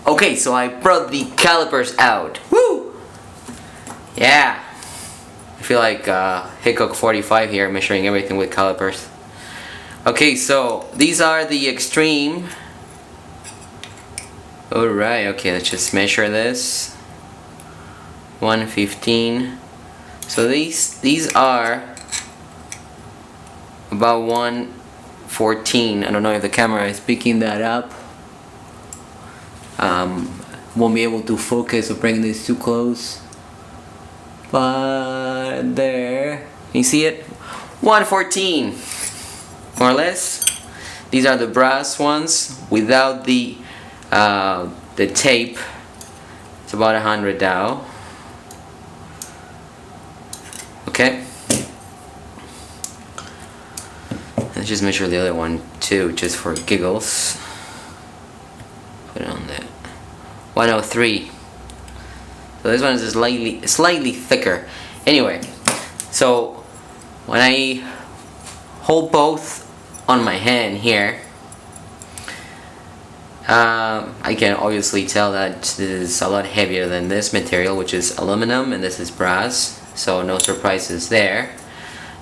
Okay, so I brought the calipers out. Woo! Yeah. I feel like Hickok 45 here, measuring everything with calipers. Okay, so these are the extreme. Alright, okay, let's just measure this. 115. So these are about 114. I don't know if the camera is picking that up. Won't be able to focus or bring this too close. But there, can you see it? 114, more or less. These are the brass ones without the tape. It's about 100 Dao. Okay. Let's just measure the other one too, just for giggles. Put it on there. 103. So this one is slightly thicker. Anyway, so when I hold both on my hand here, I can obviously tell that this is a lot heavier than this material, which is aluminum, and this is brass. So no surprises there.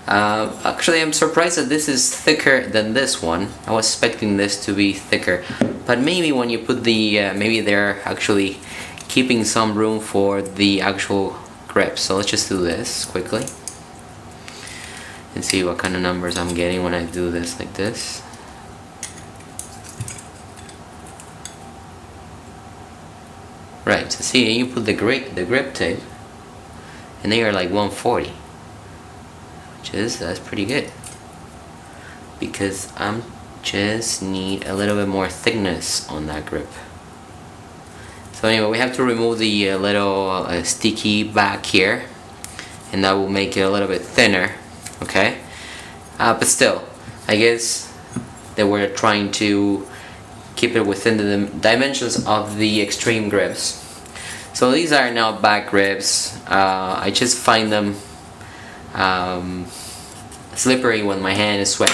Actually, I'm surprised that this is thicker than this one. I was expecting this to be thicker, but maybe when you put the maybe they're actually keeping some room for the actual grip. So let's just do this quickly and see what kind of numbers I'm getting when I do this like this. Right, so see, you put the grip tape and they are like 140, which is, that's pretty good, because I'm just need a little bit more thickness on that grip. So anyway, we have to remove the little sticky back here, and that will make it a little bit thinner, okay? But still, I guess they were trying to keep it within the dimensions of the extreme grips. So these are now back grips. I just find them slippery when my hand is sweaty.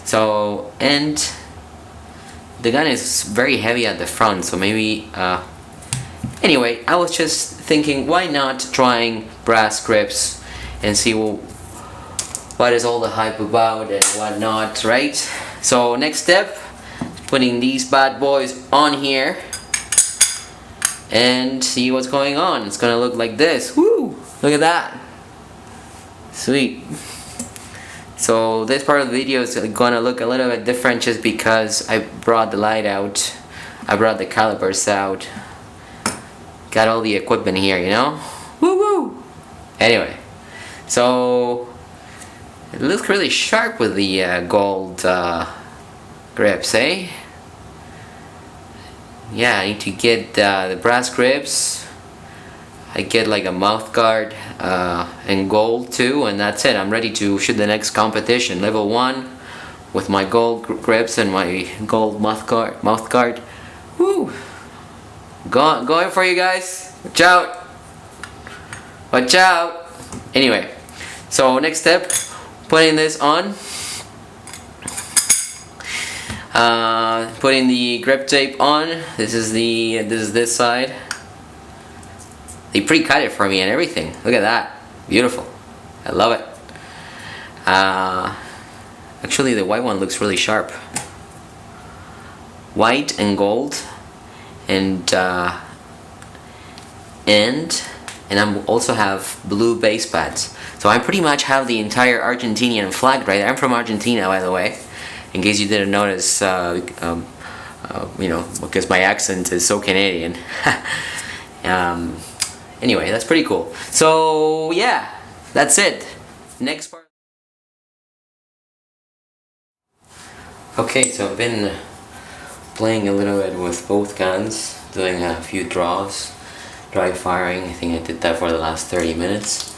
So, and the gun is very heavy at the front, so maybe anyway, I was just thinking, why not trying brass grips and see what is all the hype about and what not, right? So next step, putting these bad boys on here and see what's going on. It's gonna look like this. Woo! Look at that. Sweet. So this part of the video is gonna look a little bit different just because I brought the light out, I brought the calipers out, got all the equipment here, you know? Woo woo! Anyway, so it looks really sharp with the gold grips, eh? Yeah, I need to get the brass grips. I get like a mouth guard and gold too, and that's it. I'm ready to shoot the next competition, level 1, with my gold grips and my gold mouth guard. Woo! Going for you guys. Watch out! Watch out! Anyway, so next step, putting this on. Putting the grip tape on. This is this side. They pre-cut it for me and everything. Look at that. Beautiful. I love it. Actually, the white one looks really sharp. White and gold, and I also have blue base pads. So I pretty much have the entire Argentinian flag right there. I'm from Argentina, by the way, in case you didn't notice. You know, because my accent is so Canadian. Anyway, that's pretty cool. So yeah, that's it. Next part. Okay, so I've been playing a little bit with both guns, doing a few draws, dry firing. I think I did that for the last 30 minutes.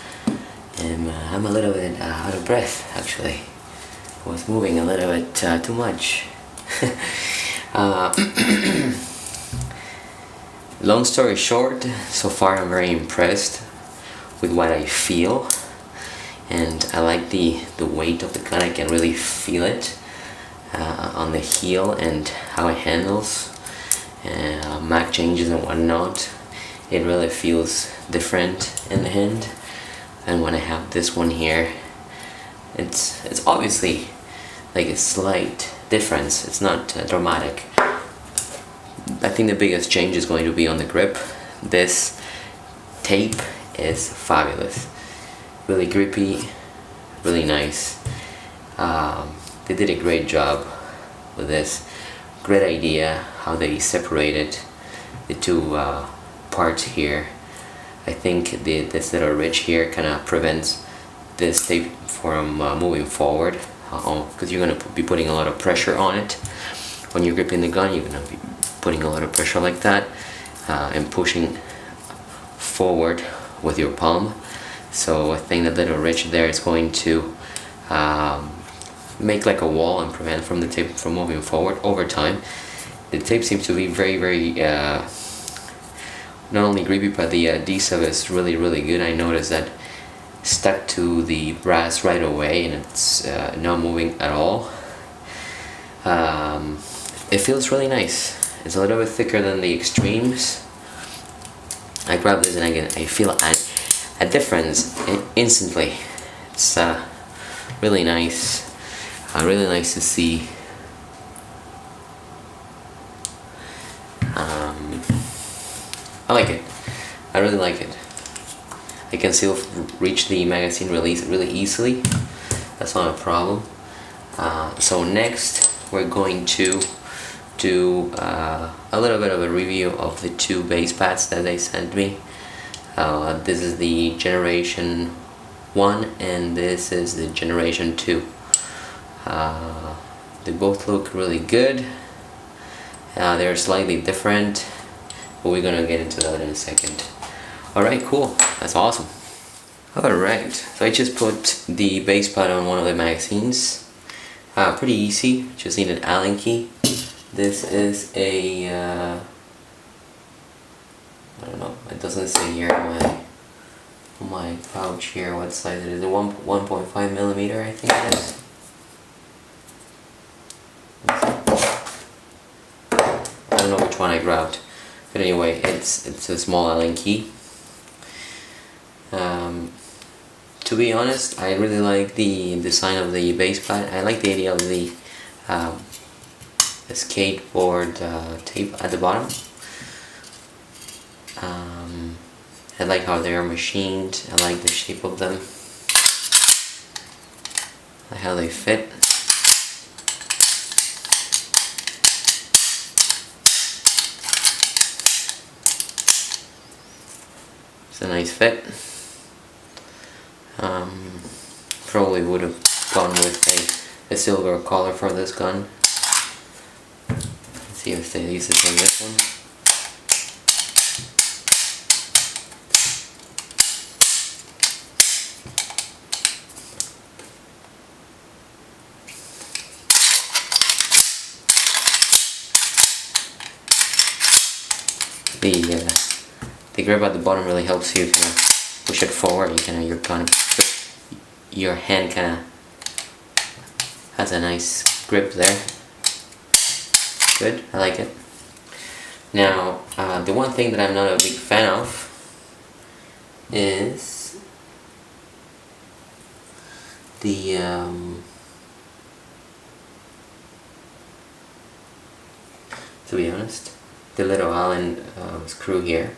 And I'm a little bit out of breath, actually. I was moving a little bit too much. Long story short, so far I'm very impressed with what I feel, and I like the weight of the gun. I can really feel it on the heel and how it handles, mag changes and whatnot, it really feels different in the hand. And when I have this one here, it's obviously like a slight difference. It's not dramatic. I think the biggest change is going to be on the grip. This tape is fabulous, really grippy, really nice. They did a great job with this. Great idea how they separated the two parts here. I think this little ridge here kind of prevents this tape from moving forward, because you're going to be putting a lot of pressure on it. When you're gripping the gun, you're going to be putting a lot of pressure like that and pushing forward with your palm. So I think the little ridge there is going to make like a wall and prevent from the tape from moving forward over time. The tape seems to be very not only grippy, but the adhesive is really good. I noticed that stuck to the brass right away, and it's not moving at all. It feels really nice. It's a little bit thicker than the Extremes. I grab this and I feel a difference instantly. It's really nice. Really nice to see. I like it. I really like it. I can still reach the magazine release really easily. That's not a problem. So next we're going to do a little bit of a review of the two base pads that they sent me. This is the Generation 1 and this is the Generation 2. They both look really good. They're slightly different, but we're gonna get into that in a second. Alright, cool. That's awesome. Alright, so I just put the base pad on one of the magazines. Pretty easy, just need an Allen key. This is a, I don't know, it doesn't say here on my pouch here what size it is. A 1.5 millimeter, I think it is. I don't know which one I grabbed, but anyway, it's a small Allen key. To be honest, I really like the design of the base pad. I like the idea of the skateboard tape at the bottom. I like how they are machined. I like the shape of them. I like how they fit. It's a nice fit. Probably would have gone with a silver collar for this gun. Let's see if they use this on this one. The grip at the bottom really helps you if you push it forward. Your hand kind of has a nice grip there. Good, I like it. Now, the one thing that I'm not a big fan of is the to be honest, the little Allen screw here.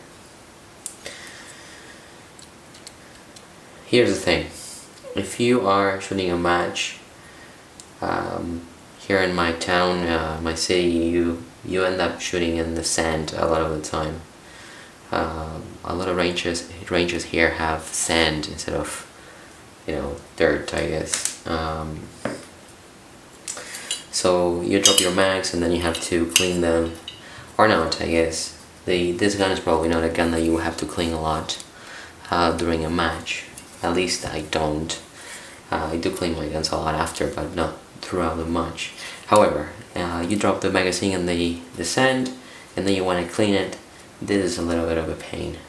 Here's the thing, if you are shooting a match here in my town, my city, you end up shooting in the sand a lot of the time. A lot of ranges here have sand instead of, dirt, I guess. So you drop your mags and then you have to clean them, or not, I guess. This gun is probably not a gun that you have to clean a lot during a match. At least I don't. I do clean my guns a lot after, but not throughout the match. However, you drop the magazine in the sand, and then you want to clean it. This is a little bit of a pain.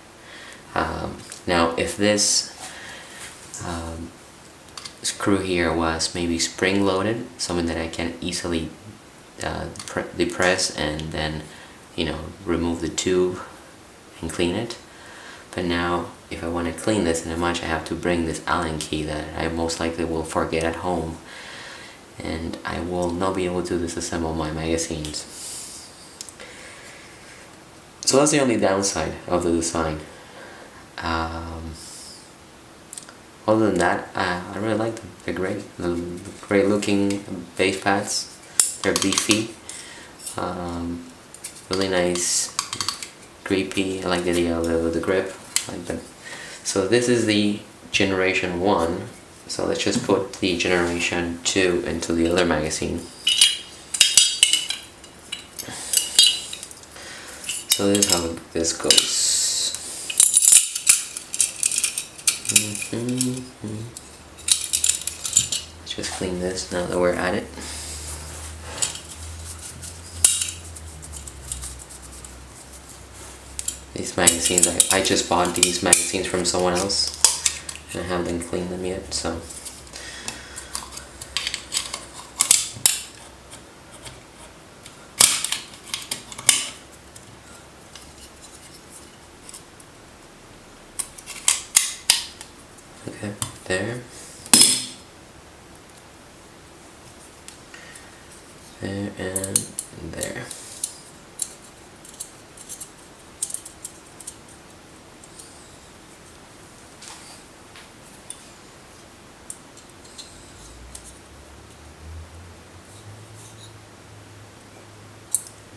Now, if this screw here was maybe spring-loaded, something that I can easily depress and then remove the tube and clean it. But now if I want to clean this in a much, I have to bring this Allen key that I most likely will forget at home, and I will not be able to disassemble my magazines. So that's the only downside of the design. Other than that, I really like them. They're great. They're great looking base pads. They're beefy. Really nice, grippy. I like the idea of the grip. I like them. So this is the generation 1. So let's just put the generation 2 into the other magazine. So this is how this goes. Let's just clean this now that we're at it. These magazines, I just bought these magazines from someone else, and I haven't cleaned them yet, so. Okay, there. There and there.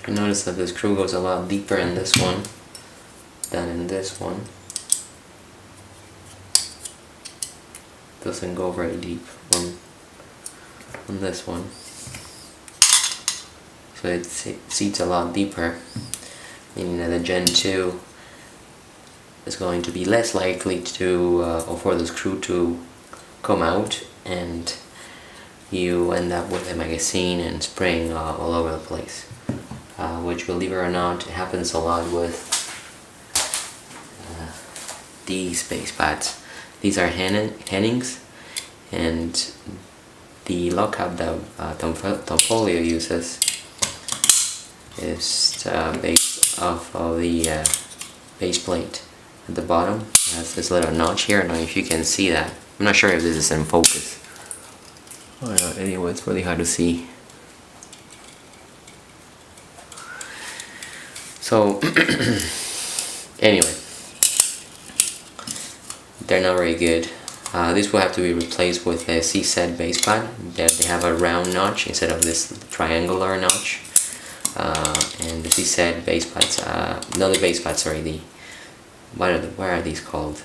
You notice that the screw goes a lot deeper in this one than in this one. Doesn't go very deep on this one. So it seats a lot deeper, meaning that the Gen 2 is going to be less likely for the screw to come out, and you end up with a magazine and spring all over the place. Which, believe it or not, happens a lot with these base pads. These are Hennings, and the lockup that Tomfolio uses is based off of the base plate at the bottom. It has this little notch here. I don't know if you can see that. I'm not sure if this is in focus. Anyway, it's really hard to see. So, anyway, they're not very good. This will have to be replaced with a C-set base pad. They have a round notch instead of this triangular notch. And the C-set base pads, not the base pads, sorry, what are these called?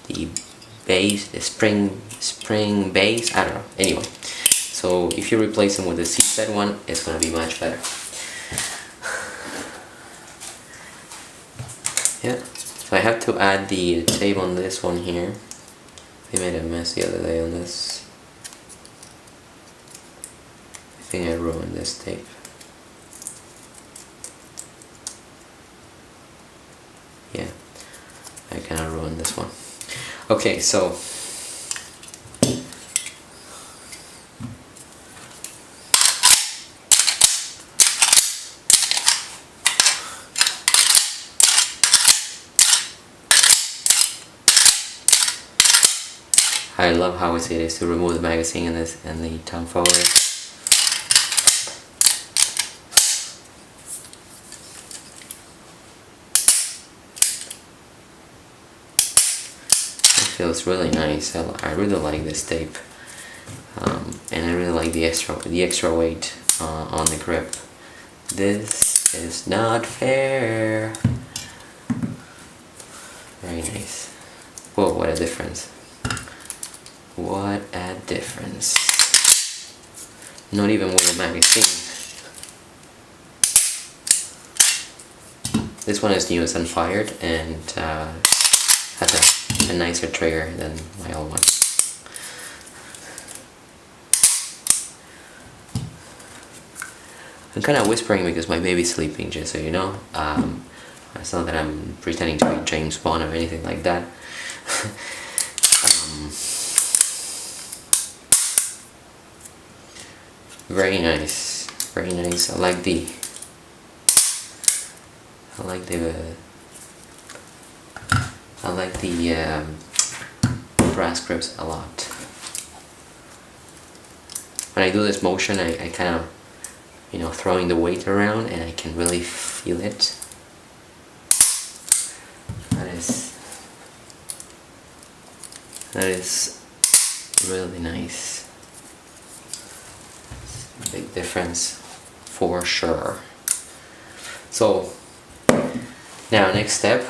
The base, the spring base, I don't know. Anyway, so if you replace them with the C-set one, it's going to be much better. Yeah, so I have to add the tape on this one here. I made a mess the other day on this. I think I ruined this tape. Yeah, I kind of ruined this one. Okay, so I love how easy it is to remove the magazine in this and the Tomfolio. It feels really nice. I really like this tape, and I really like the extra weight on the grip. This is not fair. Very nice. Whoa, what a difference. What a difference. Not even with a magazine. This one is new, it's unfired, and has a nicer trigger than my old one. I'm kind of whispering because my baby's sleeping, just so you know. It's not that I'm pretending to be James Bond or anything like that. Very nice, very nice. I like the I like the brass grips a lot. When I do this motion, I kind of, throwing the weight around, and I can really feel it. That is really nice. Big difference for sure. So now next step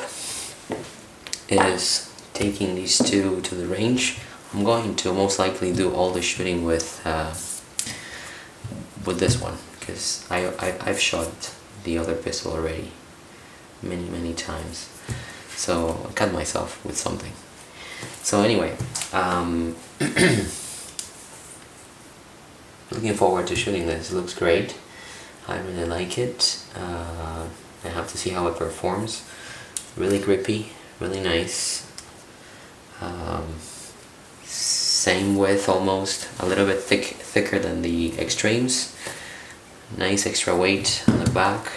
is taking these two to the range. I'm going to most likely do all the shooting with this one, because I've shot the other pistol already many times, so I cut myself with something. So anyway, looking forward to shooting this. It looks great. I really like it. I have to see how it performs. Really grippy, really nice. Same width almost, a little bit thicker than the extremes. Nice extra weight on the back.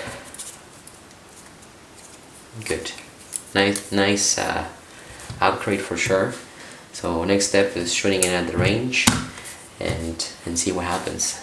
Good. Nice upgrade for sure. So next step is shooting it at the range and see what happens.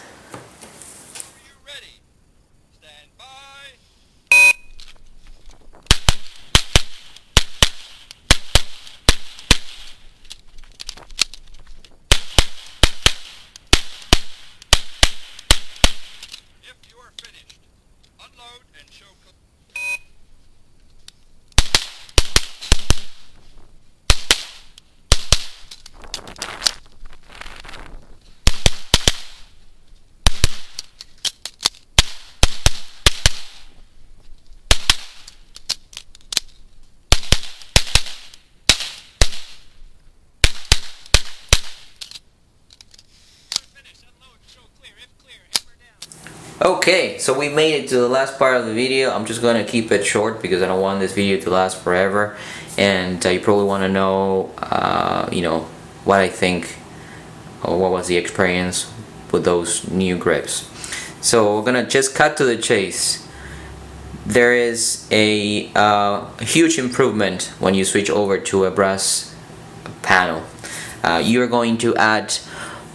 Okay, so we made it to the last part of the video. I'm just going to keep it short because I don't want this video to last forever, and you probably want to know what I think, or what was the experience with those new grips. So we're gonna just cut to the chase. There is a huge improvement when you switch over to a brass panel. You're going to add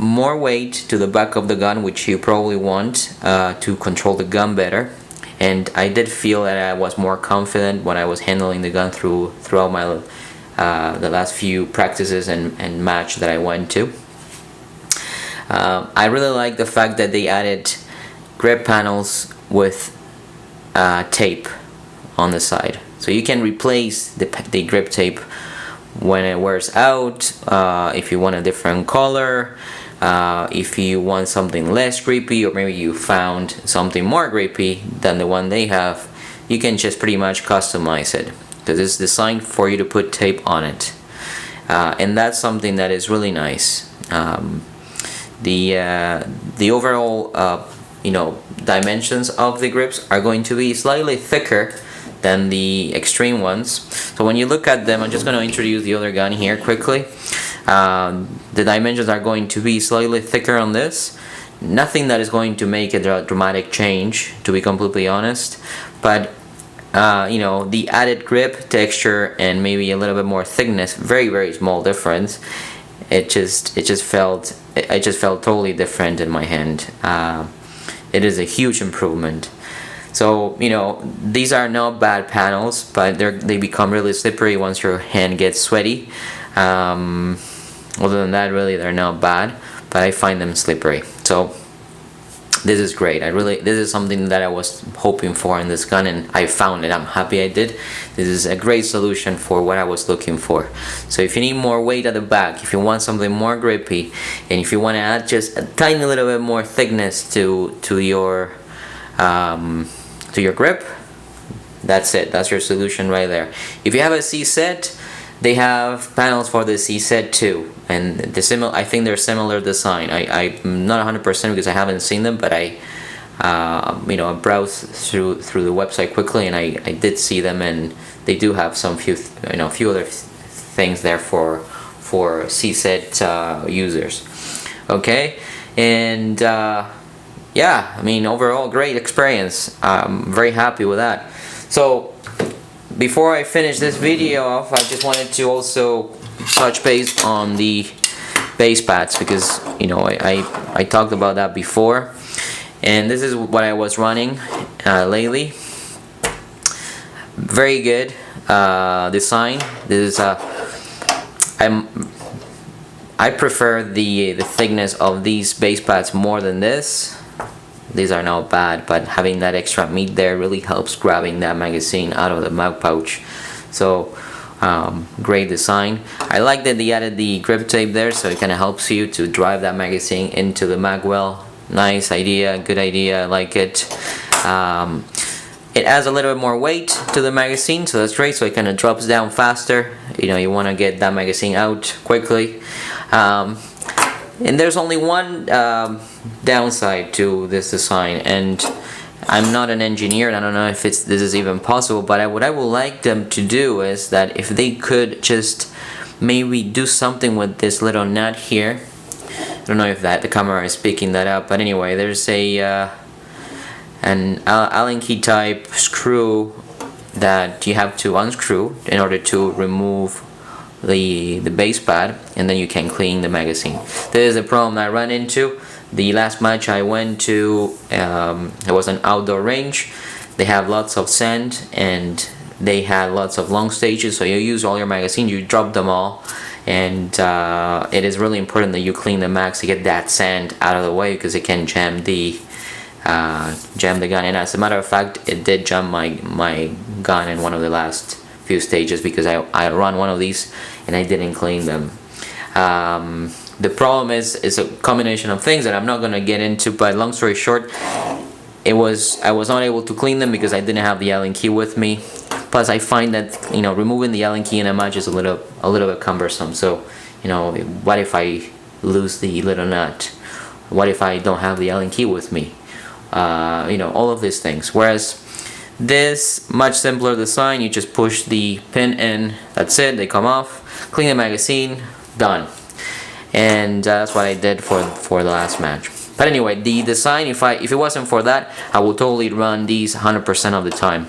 more weight to the back of the gun, which you probably want to control the gun better. And I did feel that I was more confident when I was handling the gun throughout my the last few practices and match that I went to. I really like the fact that they added grip panels with tape on the side, so you can replace the grip tape when it wears out. If you want a different color, if you want something less grippy, or maybe you found something more grippy than the one they have, you can just pretty much customize it, because it's designed for you to put tape on it, and that's something that is really nice. The overall dimensions of the grips are going to be slightly thicker than the extreme ones. So when you look at them, I'm just going to introduce the other gun here quickly. The dimensions are going to be slightly thicker on this. Nothing that is going to make a dramatic change, to be completely honest, but the added grip texture and maybe a little bit more thickness, very small difference. It just felt totally different in my hand. It is a huge improvement. So these are not bad panels, but they become really slippery once your hand gets sweaty. Other than that, really, they're not bad, but I find them slippery. So this is great. This is something that I was hoping for in this gun, and I found it. I'm happy I did. This is a great solution for what I was looking for. So if you need more weight at the back, if you want something more grippy, and if you want to add just a tiny little bit more thickness to your grip, that's it. That's your solution right there. If you have a C-set, they have panels for the C-set too, and I think they're similar design. I'm not 100% because I haven't seen them, but I browsed through the website quickly, and I did see them, and they do have few other things there for C-set users. Okay, and yeah, I mean, overall great experience. I'm very happy with that. So before I finish this video off, I just wanted to also touch base on the base pads, because you know I talked about that before, and this is what I was running lately. Very good design. This is I prefer the thickness of these base pads more than this. These are not bad, but having that extra meat there really helps grabbing that magazine out of the mag pouch. So great design. I like that they added the grip tape there, so it kind of helps you to drive that magazine into the mag well. Nice idea, good idea, I like it. It adds a little bit more weight to the magazine, so that's great. So it kind of drops down faster. You know, you want to get that magazine out quickly. And there's only one downside to this design, and I'm not an engineer and I don't know if this is even possible, but what I would like them to do is that if they could just maybe do something with this little nut here. I don't know if the camera is picking that up, but anyway, there's an Allen key type screw that you have to unscrew in order to remove the base pad, and then you can clean the magazine. This is a problem I ran into. The last match I went to, it was an outdoor range. They have lots of sand and they had lots of long stages, so you use all your magazines, you drop them all, and it is really important that you clean the mags to get that sand out of the way, because it can jam the gun. And as a matter of fact, it did jam my gun in one of the last few stages, because I run one of these and I didn't clean them. The problem is a combination of things that I'm not gonna get into, but long story short, I was not able to clean them because I didn't have the Allen key with me. Plus, I find that, you know, removing the Allen key in a match is a little bit cumbersome. So, you know, what if I lose the little nut? What if I don't have the Allen key with me? You know, all of these things. Whereas this much simpler design, you just push the pin in, that's it, they come off, clean the magazine, done. And that's what I did for the last match. But anyway, the design, if it wasn't for that, I would totally run these 100% of the time.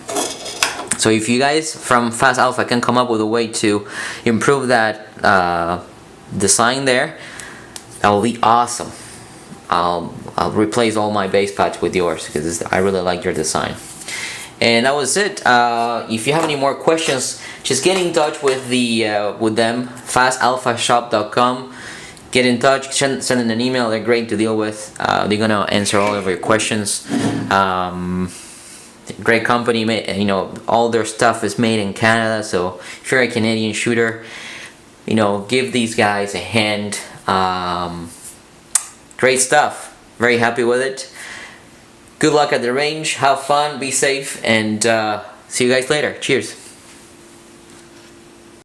So if you guys from Fast Alpha can come up with a way to improve that design there, that will be awesome. I'll replace all my base pads with yours, because I really like your design. And that was it. If you have any more questions, just get in touch with them, fastalphashop.com. Get in touch, send in an email. They're great to deal with. They're gonna answer all of your questions. Great company, you know, all their stuff is made in Canada. So if you're a Canadian shooter, you know, give these guys a hand. Great stuff. Very happy with it. Good luck at the range. Have fun. Be safe, and see you guys later. Cheers.